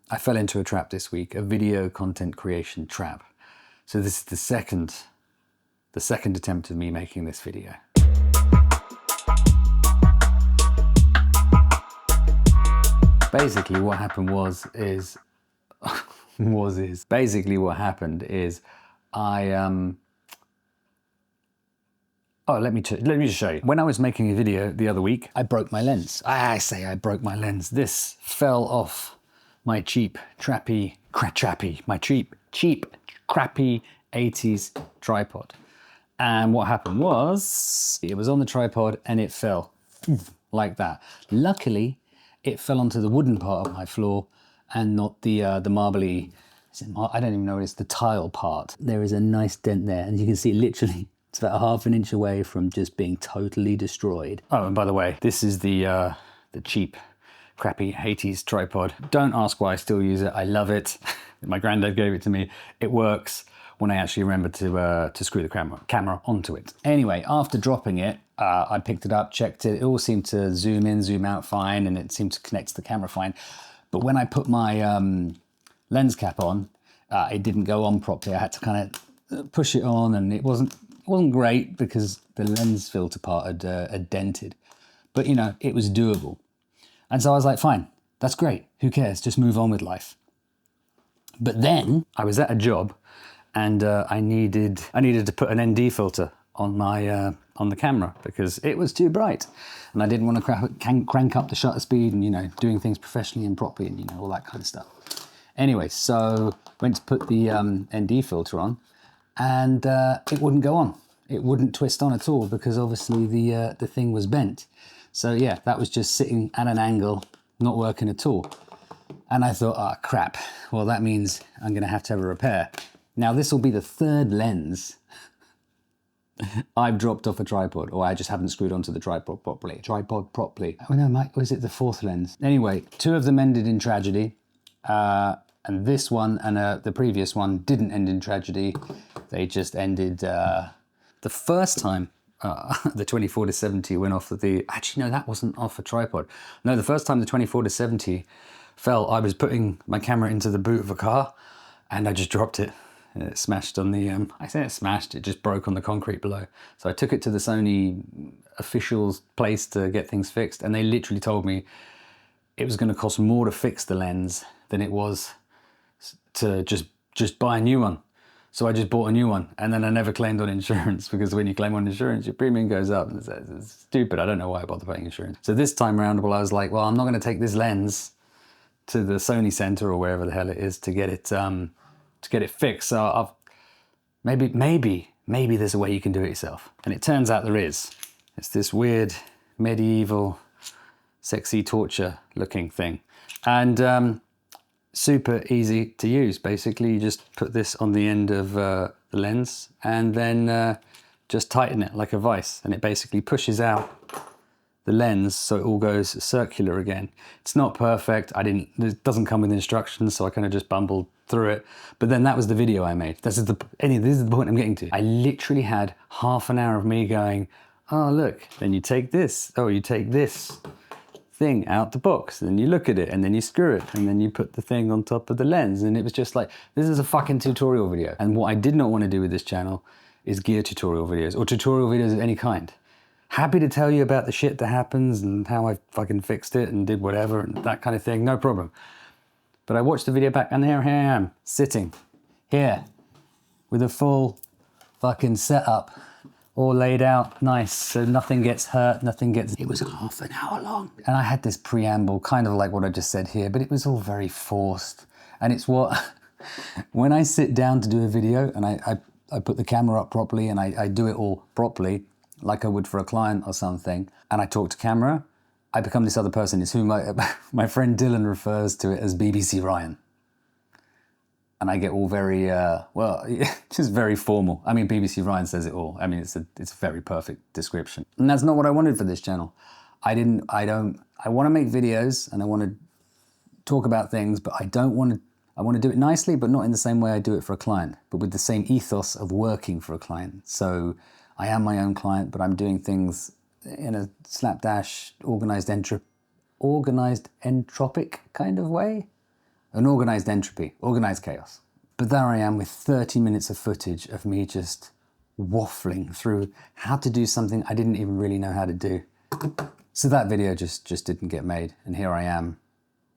I fell into a trap this week, a video content creation trap. So this is the second attempt of me making this video. Basically what happened is let me just show you. When I was making a video the other week, I broke my lens. I broke my lens. This fell off my cheap, crappy 80s tripod. And what happened was, it was on the tripod and it fell like that. Luckily, it fell onto the wooden part of my floor and not the marbly, I don't even know what it's, the tile part. There is a nice dent there, and you can see literally, it's about ½ inch away from just being totally destroyed. Oh, and by the way, this is the cheap, crappy 80s tripod. Don't ask why I still use it. I love it. My granddad gave it to me. It works when I actually remember to screw the camera onto it. Anyway, after dropping it, I picked it up, checked it. It all seemed to zoom in, zoom out fine, and it seemed to connect to the camera fine. But when I put my lens cap on, it didn't go on properly. I had to kind of push it on, and it wasn't great because the lens filter part had dented. But you know, it was doable. And so I was like, fine, that's great. Who cares? Just move on with life. But then I was at a job, and I needed to put an ND filter on my on the camera because it was too bright, and I didn't want to crank up the shutter speed and, you know, doing things professionally and properly and, you know, all that kind of stuff. Anyway, so went to put the ND filter on, and it wouldn't go on. It wouldn't twist on at all because obviously the thing was bent. So yeah, that was just sitting at an angle, not working at all. And I thought, oh crap, well that means I'm gonna have to have a repair. Now this will be the third lens I've dropped off a tripod, or I just haven't screwed onto the tripod properly. Oh no, Mike, or is it the fourth lens? Anyway, 2 of them ended in tragedy. And this one and the previous one didn't end in tragedy. They just ended, the first time the 24-70 went off actually no, that wasn't off a tripod. No, the first time the 24-70 fell, I was putting my camera into the boot of a car and I just dropped it. And it smashed on the, I say it smashed, it just broke on the concrete below. So I took it to the Sony officials place to get things fixed, and they literally told me it was going to cost more to fix the lens than it was to just buy a new one. So I just bought a new one, and then I never claimed on insurance, because when you claim on insurance, your premium goes up. It's stupid. I don't know why I bother paying insurance. So this time around, well, I was like, well, I'm not going to take this lens to the Sony Center or wherever the hell it is to get it fixed. So maybe there's a way you can do it yourself. And it turns out there is. It's this weird medieval sexy torture looking thing. And super easy to use. Basically, you just put this on the end of the lens and then just tighten it like a vise, and it basically pushes out the lens so it all goes circular again. It's not perfect. It doesn't come with instructions, so I kind of just bumbled through it. But then that was the video I made. This is the point I'm getting to. I literally had ½ an hour of me going, oh look, then you take this, oh you take this thing out the box, and then you look at it, and then you screw it, and then you put the thing on top of the lens, and it was just like, this is a fucking tutorial video. And what I did not want to do with this channel is gear tutorial videos, or tutorial videos of any kind. Happy to tell you about the shit that happens and how I fucking fixed it and did whatever and that kind of thing, no problem. But I watched the video back, and here I am, sitting here with a full fucking setup, all laid out nice, so nothing gets hurt, it was ½ an hour long. And I had this preamble, kind of like what I just said here, but it was all very forced. And it's what, when I sit down to do a video and I put the camera up properly and I do it all properly, like I would for a client or something, and I talk to camera, I become this other person. It's who my friend Dylan refers to it as BBC Ryan. And I get all very, just very formal. I mean, BBC Ryan says it all. I mean, it's a very perfect description. And that's not what I wanted for this channel. I want to make videos and I want to talk about things, but I want to do it nicely, but not in the same way I do it for a client, but with the same ethos of working for a client. So I am my own client, but I'm doing things in a slapdash, organized entropic kind of way. an organized entropy, organized chaos. But there I am with 30 minutes of footage of me just waffling through how to do something I didn't even really know how to do. So that video just didn't get made. And here I am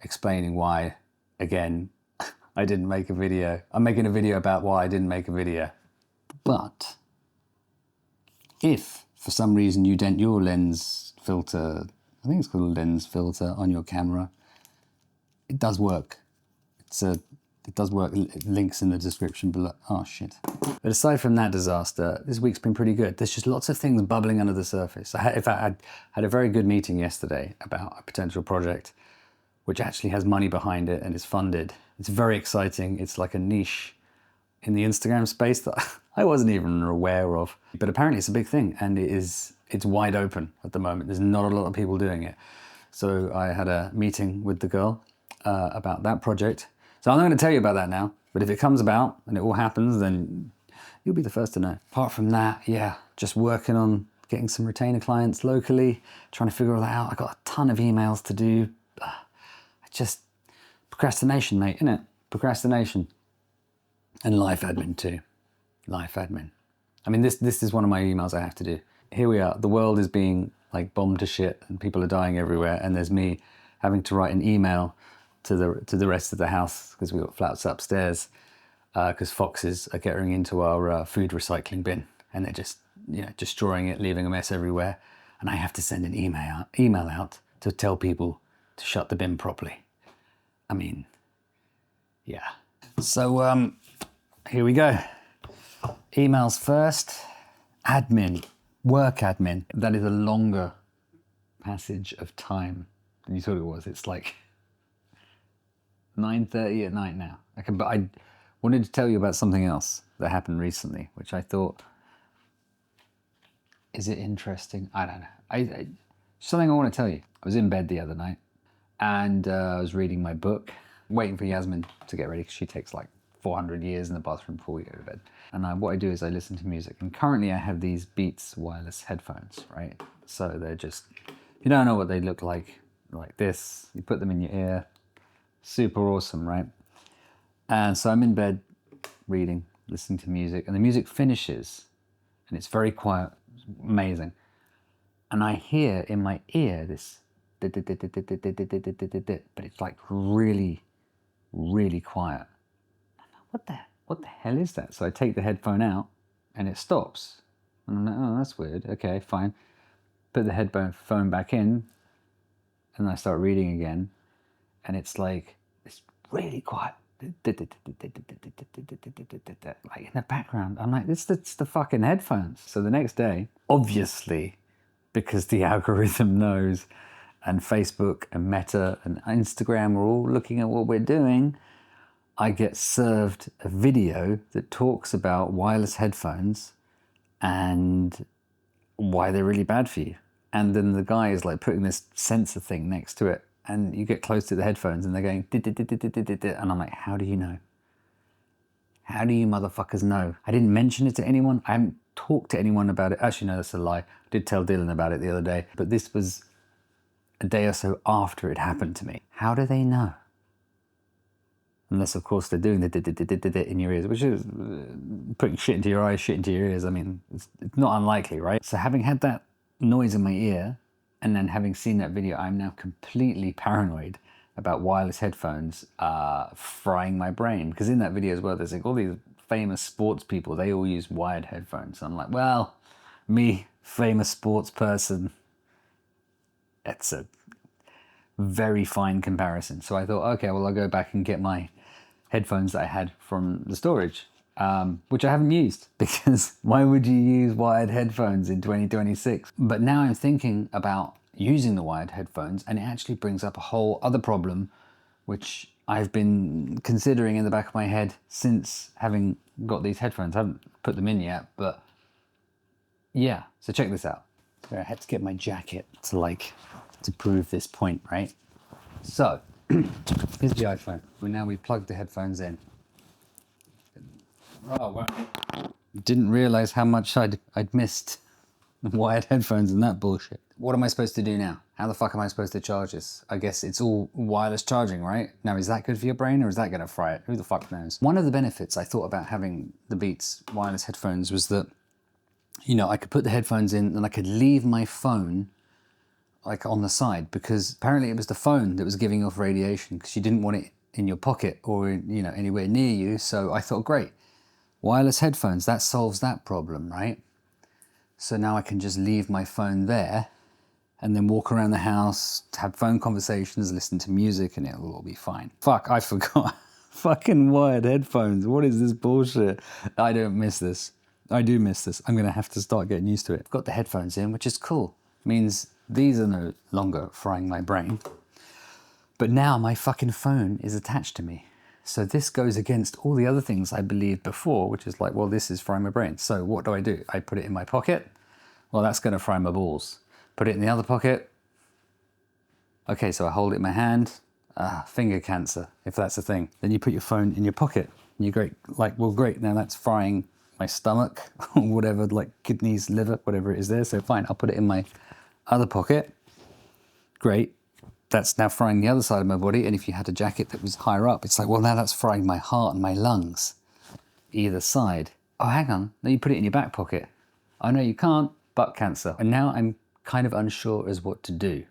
explaining why, again, I didn't make a video. I'm making a video about why I didn't make a video. But if for some reason you dent your lens filter, I think it's called a lens filter on your camera, it does work. It does work. Links in the description below. Oh shit. But aside from that disaster, this week's been pretty good. There's just lots of things bubbling under the surface. I had a very good meeting yesterday about a potential project which actually has money behind it and is funded. It's very exciting. It's like a niche in the Instagram space that I wasn't even aware of. But apparently it's a big thing, and it's wide open at the moment. There's not a lot of people doing it. So I had a meeting with the girl about that project. So I'm not going to tell you about that now, but if it comes about and it all happens, then you'll be the first to know. Apart from that, yeah, just working on getting some retainer clients locally, trying to figure all that out. I got a ton of emails to do. Just procrastination, mate, innit? Procrastination. And life admin too. Life admin. I mean, this is one of my emails I have to do. Here we are. The world is being like bombed to shit and people are dying everywhere. And there's me having to write an email to the rest of the house because we've got flats upstairs because foxes are getting into our food recycling bin and they're just, you know, destroying it, leaving a mess everywhere. And I have to send an email out to tell people to shut the bin properly. I mean, yeah. So here we go. Emails first. Admin, work admin. That is a longer passage of time than you thought it was. It's like 9:30 at night now. Okay, but I wanted to tell you about something else that happened recently, which I thought, is it interesting? I don't know. Something I want to tell you. I was in bed the other night and I was reading my book, waiting for Yasmin to get ready because she takes like 400 years in the bathroom before we go to bed. And what I do is I listen to music. And currently I have these Beats wireless headphones, right? So they're just, you don't know what they look like this. You put them in your ear. Super awesome, right? And so I'm in bed reading, listening to music, and the music finishes and it's very quiet, amazing. And I hear in my ear this, but it's like really, really quiet. What the hell is that? So I take the headphone out and it stops. And I'm like, oh, that's weird. Okay, fine. Put the headphone back in and I start reading again. And it's like, it's really quiet. Like in the background. I'm like, it's the fucking headphones. So the next day, obviously, because the algorithm knows, and Facebook and Meta and Instagram are all looking at what we're doing, I get served a video that talks about wireless headphones and why they're really bad for you. And then the guy is like putting this sensor thing next to it, and you get close to the headphones and they're going, and I'm like, how do you know? How do you motherfuckers know? I didn't mention it to anyone. I haven't talked to anyone about it. Actually, no, that's a lie. I did tell Dylan about it the other day, but this was a day or so after it happened to me. How do they know? Unless, of course, they're doing the in your ears, which is putting shit into your eyes, shit into your ears. I mean, it's not unlikely, right? So having had that noise in my ear and then having seen that video, I'm now completely paranoid about wireless headphones frying my brain. Because in that video as well, there's like all these famous sports people, they all use wired headphones. So I'm like, well, me, famous sports person, it's a very fine comparison. So I thought, okay, well, I'll go back and get my headphones that I had from the storage, which I haven't used, because why would you use wired headphones in 2026? But now I'm thinking about using the wired headphones, and it actually brings up a whole other problem, which I've been considering in the back of my head since having got these headphones. I haven't put them in yet, but yeah. So check this out. So I had to get my jacket to prove this point, right? So here's the iPhone. We plugged the headphones in. Oh, wow. Didn't realize how much I'd missed the wired headphones and that bullshit. What am I supposed to do now? How the fuck am I supposed to charge this? I guess it's all wireless charging, right? Now, is that good for your brain or is that going to fry it? Who the fuck knows? One of the benefits I thought about having the Beats wireless headphones was that, you know, I could put the headphones in and I could leave my phone like on the side, because apparently it was the phone that was giving off radiation because you didn't want it in your pocket or, you know, anywhere near you. So I thought, great, wireless headphones, that solves that problem, right? So now I can just leave my phone there and then walk around the house, have phone conversations, listen to music, and it'll all be fine. Fuck, I forgot. Fucking wired headphones. What is this bullshit? I don't miss this. I do miss this. I'm gonna have to start getting used to it. I've got the headphones in, which is cool. It means these are no longer frying my brain. But now my fucking phone is attached to me. So this goes against all the other things I believed before, which is like, well, this is frying my brain. So what do? I put it in my pocket. Well, that's gonna fry my balls. Put it in the other pocket. Okay, so I hold it in my hand. Finger cancer, if that's a thing. Then you put your phone in your pocket. And you're great, like, well, great, now that's frying my stomach or whatever, like kidneys, liver, whatever it is there. So fine, I'll put it in my other pocket. Great. That's now frying the other side of my body. And if you had a jacket that was higher up, it's like, well, now that's frying my heart and my lungs, either side. Oh, hang on, then you put it in your back pocket. I know you can't, butt cancer. And now I'm kind of unsure as what to do,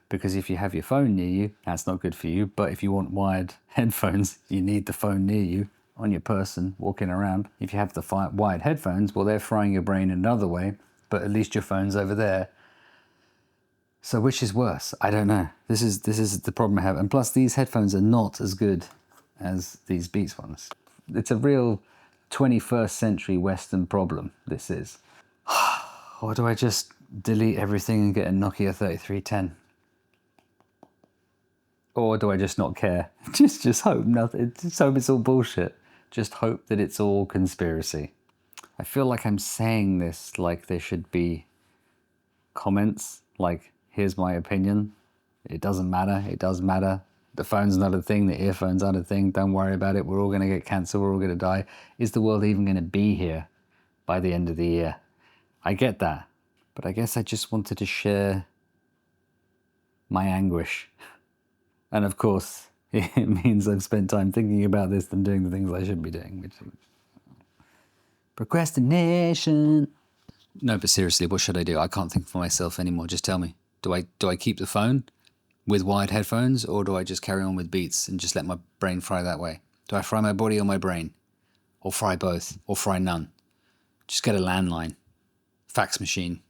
because if you have your phone near you, that's not good for you. But if you want wired headphones, you need the phone near you on your person walking around. If you have the wired headphones, well, they're frying your brain another way, but at least your phone's over there. So which is worse? I don't know. This is the problem I have. And plus these headphones are not as good as these Beats ones. It's a real 21st century Western problem, this is. Or do I just delete everything and get a Nokia 3310? Or do I just not care? Just hope nothing. Just hope it's all bullshit. Just hope that it's all conspiracy. I feel like I'm saying this like there should be comments like, here's my opinion. It doesn't matter. It does matter. The phone's not a thing. The earphone's not a thing. Don't worry about it. We're all going to get cancer. We're all going to die. Is the world even going to be here by the end of the year? I get that. But I guess I just wanted to share my anguish. And of course, it means I've spent time thinking about this than doing the things I should be doing, which is procrastination. No, but seriously, what should I do? I can't think for myself anymore. Just tell me. Do I keep the phone with wired headphones, or do I just carry on with Beats and just let my brain fry that way? Do I fry my body or my brain? Or fry both? Or fry none? Just get a landline. Fax machine.